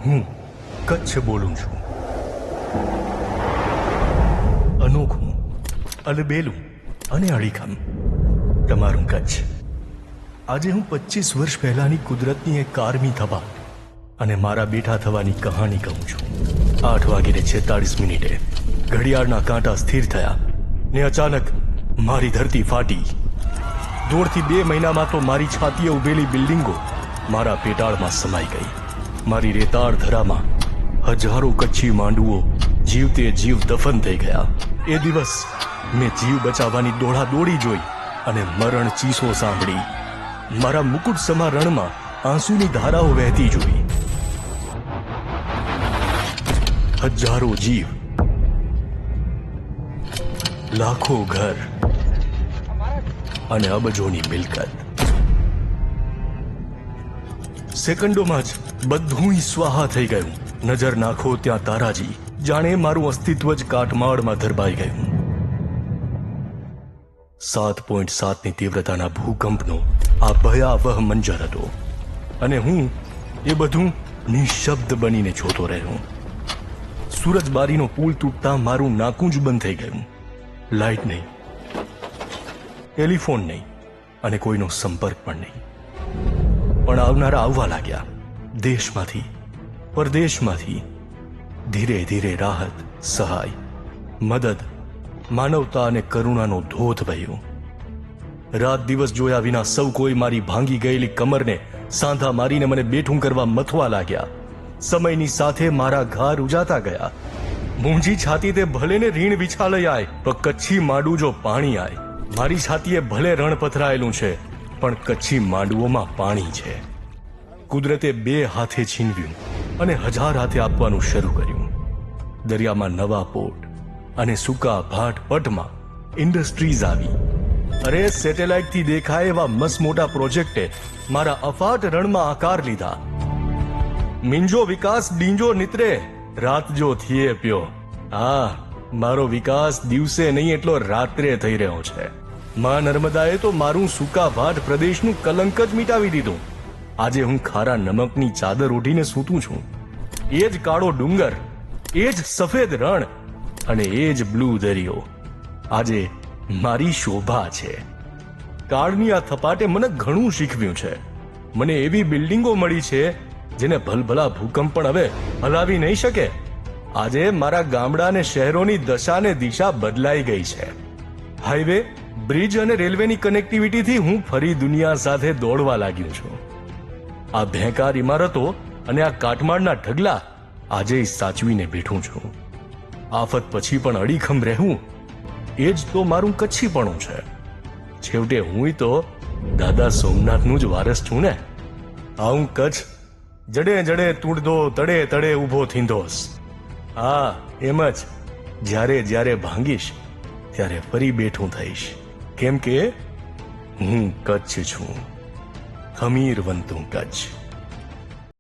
હું કચ્છ બોલું છું. અનોખું, અલબેલું અને અડીખમ તમારું કચ્છ. આજે હું 25 વર્ષ પહેલાની કુદરતની એક કારમી થવા અને મારા બેઠા થવાની કહાની કહું છું. 8:46 ઘડિયાળના કાંટા સ્થિર થયા ને અચાનક મારી ધરતી ફાટી. 1.5 મહિનામાં તો મારી છાતીએ ઉભેલી બિલ્ડિંગો મારા પેટાળમાં સમાઈ ગઈ. મારી રેતાળ ધરામાં હજારો કચ્છી માંડુઓ જીવતે જીવ દફન થઈ ગયા. એ દિવસ મેં જીવ બચાવવાની દોડાદોડી જોઈ અને મરણ ચીસો સાંભળી. મારા મુકુટ સમા રણમાં આંસુની ધારાઓ વહેતી જોઈ. હજારો જીવ, લાખો ઘર અને અબજોની મિલકત. સેકન્ડોમાં જ બધું સ્વાહા થઈ ગયું. નજર નાખો ત્યાં તારાજી, જાણે મારું અસ્તિત્વ જ કાટમાળમાં ધરબાઈ ગયું. 7.7ની તીવ્રતાના ભૂકંપનો આ ભયાવહ મંજર હતો અને હું એ બધું નિશબ્દ બનીને જોતો રહ્યો. સૂરજબારીનો પુલ તૂટતા મારું નાકું જ બંધ થઈ ગયું. લાઇટ નહીં, ટેલિફોન નહીં અને કોઈનો સંપર્ક પણ નહીં. પણ આવનારા આવવા લાગ્યા. દેશમાંથી, પરદેશમાંથી. ધીરે ધીરે રાહત, સહાય, મદદ, માનવતા અને કરુણાનો ધોધ વહ્યો. રાત દિવસ જોયા વિના સૌ કોઈ મારી ભાંગી ગયેલી કમરને સાંધા મારીને મને બેઠું કરવા મથવા લાગ્યા. સમયની સાથે મારા ઘા રૂજાતા ગયા. મૂંઝી છાતી તે ભલે ને રીણ વિછાલઈ આય, પણ કચ્છી માંડું જો પાણી આય. મારી છાતીએ ભલે રણ પથરાયેલું છે, પણ કચ્છી માંડુઓમાં પાણી છે. કુદરતે 2 હાથે છીનવ્યું અને 1000 હાથે આપવાનું શરૂ કર્યું. દરિયામાં નવા પોર્ટ અને સૂકા ભાટ પટમાં ઇન્ડસ્ટ્રીઝ આવી. અરે સેટેલાઇટથી દેખાય એવા મસમોટા પ્રોજેક્ટે મારા અફાટ રણમાં આકાર લીધા. મિંજો વિકાસ ડીંજો નિતરે, રાત જો થીએ પ્યો. હા, મારો વિકાસ દિવસે નહીં એટલો રાત્રે થઈ રહ્યો છે. માં નર્મદાએ તો મારું સૂકા ભાટ પ્રદેશનું કલંક જ મિટાવી દીધું. આજે હું ખારા નમકની ચાદર ઓઢીને સૂતું છું. એ જ કાળો ડુંગર, એ જ સફેદ રણ અને એ જ બ્લુ દરિયો આજે મારી શોભા છે. કાળની આ થપાટે મને ઘણું શીખવ્યું છે. મને એવી બિલ્ડિંગો મળી છે જેને ભલભલા ભૂકંપ પણ હવે હલાવી નહીં શકે. આજે મારા ગામડા અને શહેરોની દશા ને દિશા બદલાઈ ગઈ છે. હાઈવે, બ્રિજ અને રેલવેની કનેક્ટિવિટીથી હું ફરી દુનિયા સાથે દોડવા લાગ્યો છું. આ ભેંકાર ઇમારતો અને આ કાટમાળના ઢગલા આજે સાચવીને બેઠું છું. આફત પછી પણ અડીખમ રહેવું, એ જ તો મારું કચ્છીપણું છે. છેવટે હું તો દાદા સોમનાથનું જ વારસ છું ને. આવું કચ્છ જડે જડે તૂટદો તડે તડે ઊભો થીંદોસ. હા, એમ જ જ્યારે જ્યારે ભાંગીશ ત્યારે ફરી બેઠું થઈશ. કેમ કે હું કચ્છ છું, ખમીરવંતું કચ્છ.